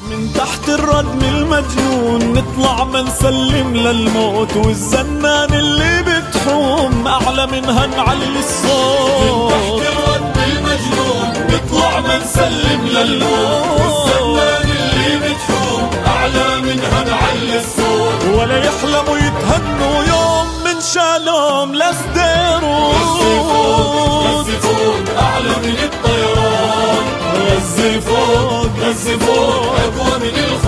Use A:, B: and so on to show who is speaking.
A: من تحت الردم المجنون نطلع ما نسلم للموت، والزنان اللي بتحوم أعلى منها نعلي الصوت. من تحت الردم المجنون نطلع ما نسلم للموت، والزنان اللي بتحوم أعلى منها نعلي الصوت. ولا يحلموا يتهنوا يوم من شالوم لسديروت. غزي فوق أعلى من الطيران، غزي فوق غزي فوق أقوى من الخيال.